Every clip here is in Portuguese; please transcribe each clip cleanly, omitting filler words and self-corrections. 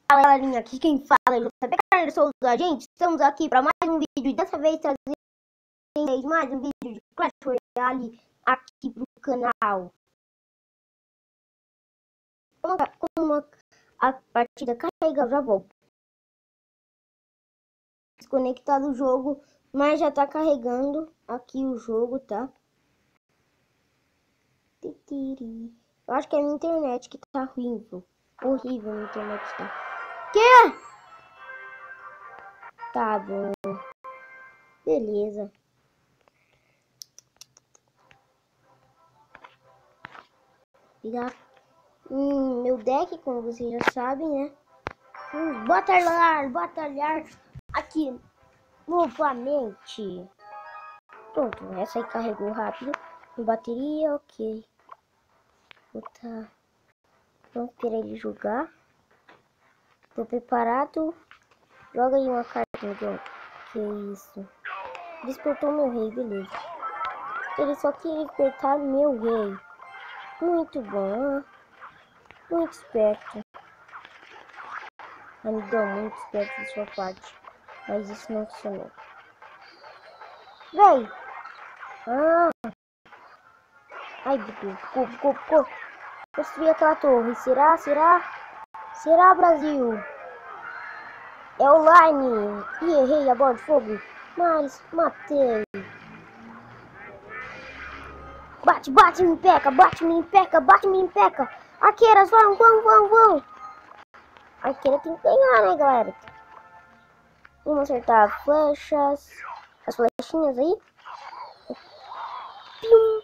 Fala galerinha, aqui quem fala é o JP Carneiro da gente. Estamos aqui para mais um vídeo e dessa vez trazendo mais um vídeo de Clash Royale aqui pro canal. Como a partida carrega, já volto. Desconectado o jogo, mas já tá carregando aqui o jogo, tá? Eu acho que é a minha internet que tá horrível. Horrível a minha internet tá. Que? Tá bom. Beleza. Meu deck, como vocês já sabem, né? Batalhar aqui novamente. Pronto, essa aí carregou rápido. Bateria, ok. Botar. Vamos querer ele jogar. Tô preparado. Joga aí uma carta, Miguel. Que isso? Despertou meu rei, beleza. Ele só queria despertar meu rei. Muito bom. Muito esperto. Amigão, muito esperto de sua parte. Mas isso não funcionou. Véi! Ah! Ai, Bidu. Construir aquela torre. Será, Brasil? É online. E errei a bola de fogo. Mas matei. Bate, me peca. Arqueiras, vão. Arqueira tem que ganhar, né, galera? Vamos acertar flechas. As flechinhas aí. Pium.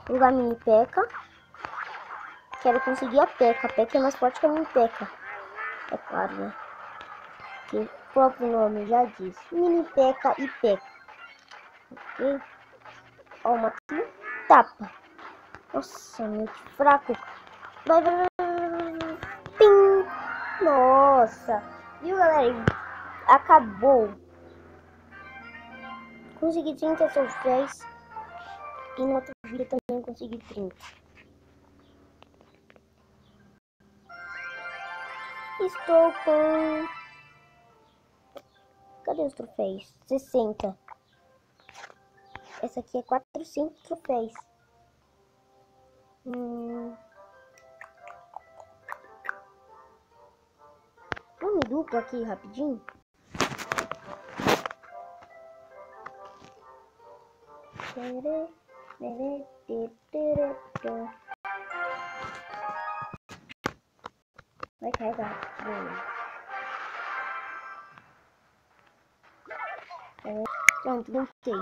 Jogar mini peca. Quero conseguir a peca. A peca é mais forte que a mini peca. É claro, né? Que o próprio nome já diz. Mini peca e peca. Ok? Ó, uma tapa. Nossa, muito fraco. Vai. Pim. Nossa. Viu, galera? Acabou. Consegui 30 troféus. E no outro vídeo também consegui 30. Estou com... Cadê os troféus? 60. Essa aqui é 400 troféus. Vamos duplo aqui rapidinho. Vai carregar. Pronto, voltei.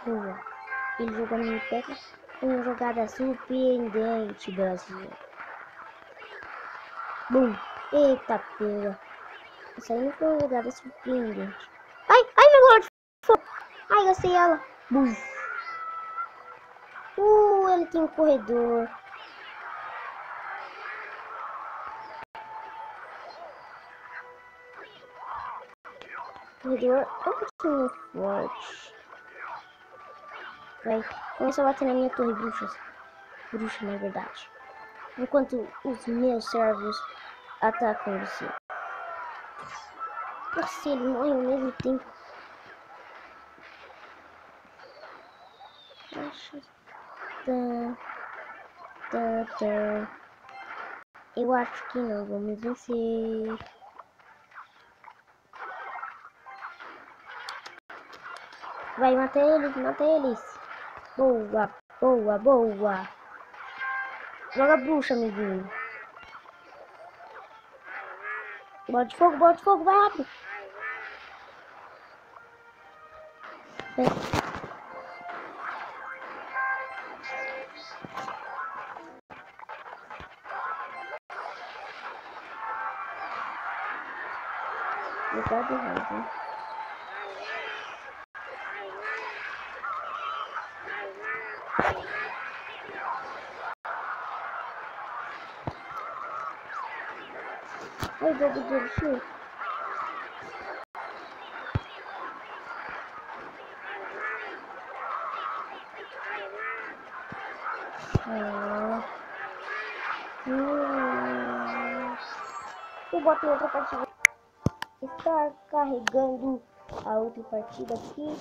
Boa. Ele jogou no peca. Uma jogada surpreendente, Brasil. Bum. Eita, pega. Essa aí não foi uma jogada surpreendente. Ai, meu bola de fogo. Ai, gastei ela. Bum. Ele tem um corredor. Corredor é um pouquinho forte. Vai, começa a bater na minha torre, bruxas. Bruxa, na verdade. Enquanto os meus servos atacam você. Nossa, ele morre ao mesmo tempo. Eu acho que não vamos vencer. Vai, mata eles. Boa. Joga bruxa, amiguinho. Bola de fogo, vai rápido. Legal de raiva. Ai, jogo de elixir. Eu boto outra partida. Está carregando a outra partida aqui.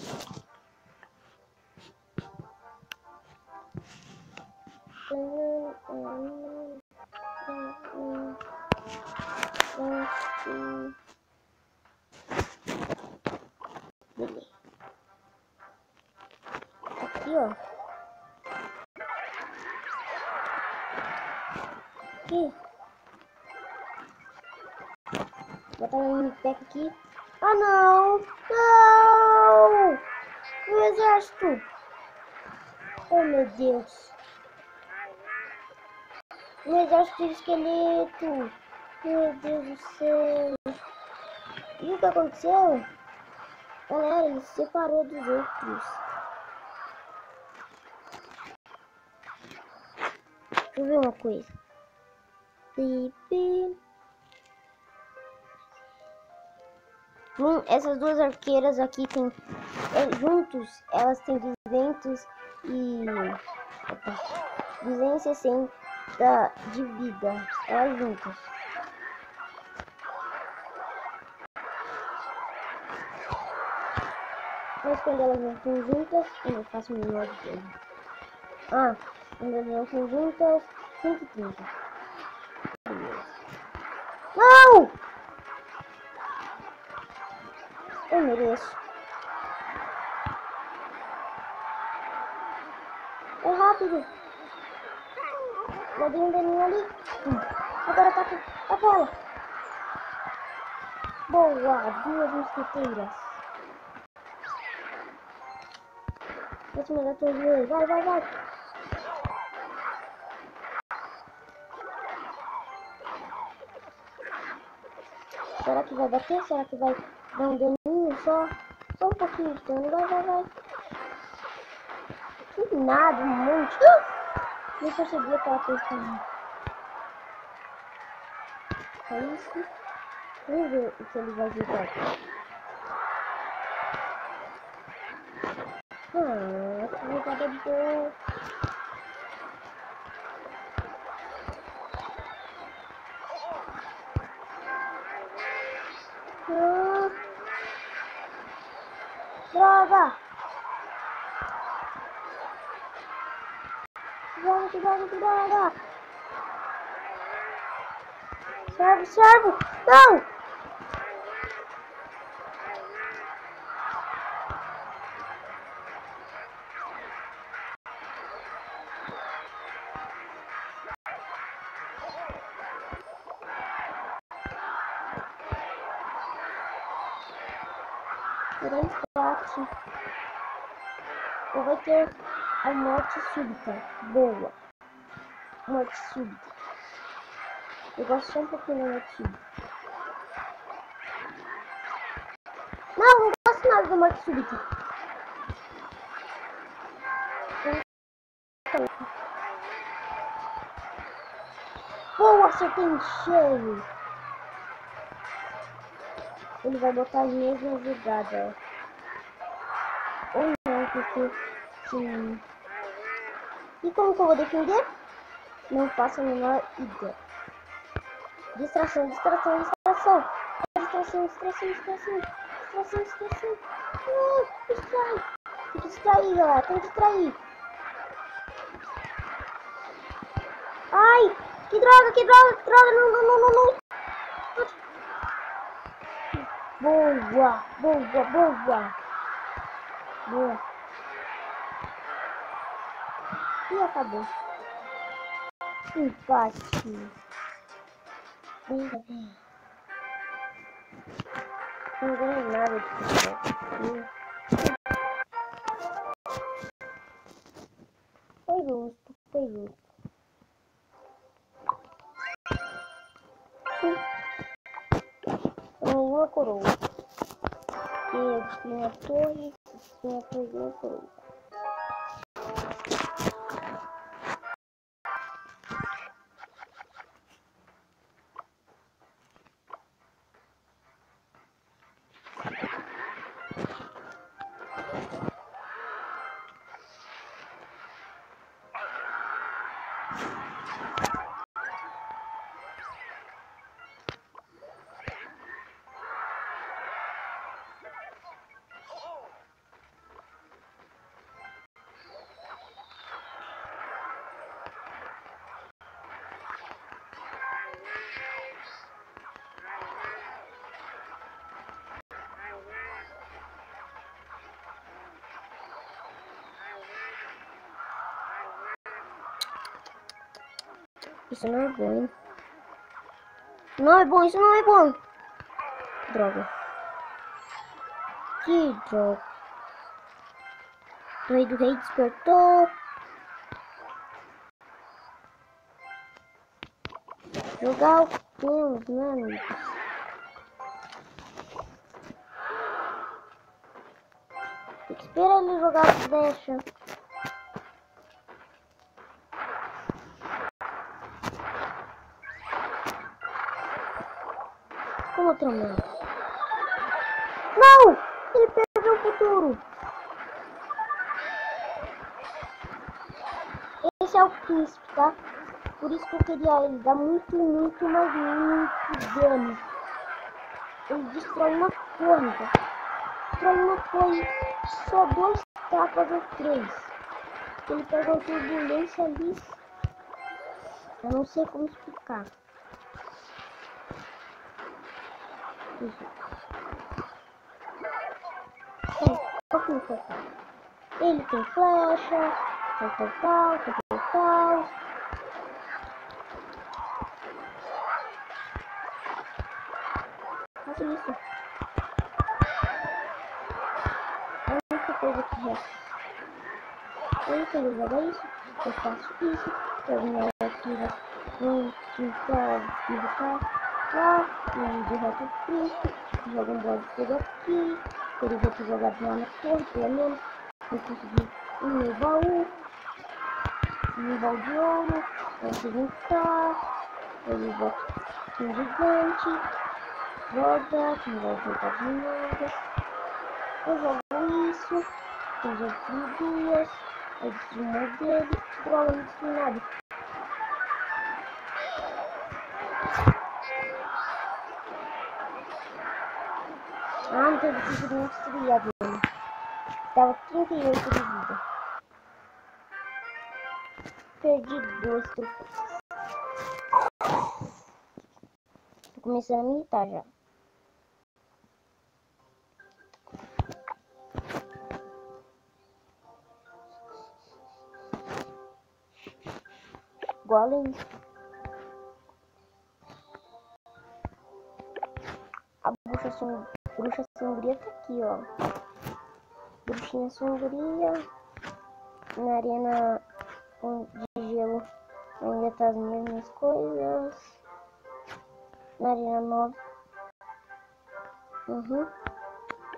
Beleza. Aqui, ó. Aqui. Botar um mini-pack aqui. Ah, não! Não! O exército! Oh, meu Deus! Um exército de esqueleto! Meu Deus do céu! E o que aconteceu? Galera, ele se separou dos outros. Deixa eu ver uma coisa. Essas duas arqueiras aqui tem juntos, elas têm 200 e 260 de vida, elas juntas. Mas quando elas não estão juntas, eu faço o menor de tempo. Ah, quando elas não estão juntas, 130. Não! Eu mereço. É rápido. Já dei um daninho ali. Agora tá com a bola. Boa, 2 mosqueteiras. Pra cima da torre. Vai, vai, vai. Será que vai bater? Será que vai dar um daninho só? Só um pouquinho de dano. Vai, vai, vai. Que nada, um monte. Nem percebi aquela coisa. É isso. Vamos ver o que ele vai jogar aqui. Que jogada boa. Droga! Droga! Servo! Não! Será empate. Ou vai ter a morte súbita. Boa. Morte súbita. Eu gosto só um pouquinho da morte súbita. Não gosto nada da morte súbita. Boa, acertei em cheio. Ele vai botar a mesma jogada. Ou não, porque sim. E como que eu vou defender? Não faço a menor ideia. Distração. Distração. Distrai. Tem que distrair, galera. Tem que distrair. Ai, que droga. Não. Boa. E acabou. Empate. Não ganhei nada de futebol. Foi justo. Uma coroa. E a torre, uma coroa. Isso não é bom, hein? Não é bom, isso não é bom. Droga. Que droga. O rei do rei despertou. Jogar o Deus, né, amigos? Tem que esperar ele jogar as flechas. Como outra mão. Não! Ele perdeu o futuro. Esse é o príncipe, tá? Por isso que eu queria ele. Dá muito, mas muito dano. Ele destrói uma torre, tá? Destrói uma torre. Só 2 tapas ou 3. Ele pega uma turbulência ali. Eu não sei como explicar. Ele tem flecha, tal. Faça isso. É a única coisa que resta. Eu quero jogar isso, eu faço isso, eu minha criatura vou tentar derrotar lá, e derrota o príncipe, joga um bola de fogo aqui, ele vai ter jogado lá na torre, pelo menos, eu consegui um baú de ouro, eu vou cá, ele bota um gigante, joga, não vai jogar de novo, eu jogo isso, eu jogo dias. Eu destruí dele, droga, não destruí nada. Ah, não teve conseguido destruir a dele. Tava 38 de vida. Perdi 2 troféus. Tô começando a me irritar já. Golem. A bruxa sombria tá aqui, ó. Bruxinha sombria. Na arena de gelo ainda tá as mesmas coisas. Na arena 9.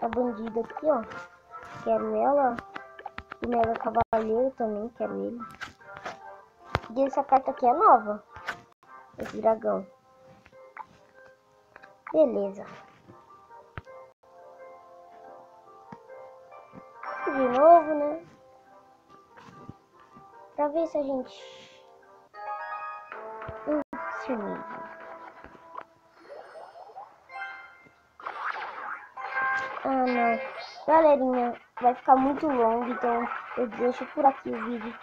A bandida aqui, ó. Quero ela. O Mega Cavaleiro também, quero ele. E essa carta aqui é nova. Esse dragão. Beleza. De novo, né? Pra ver se a gente... Ah, não. Galerinha, vai ficar muito longo, então eu deixo por aqui o vídeo.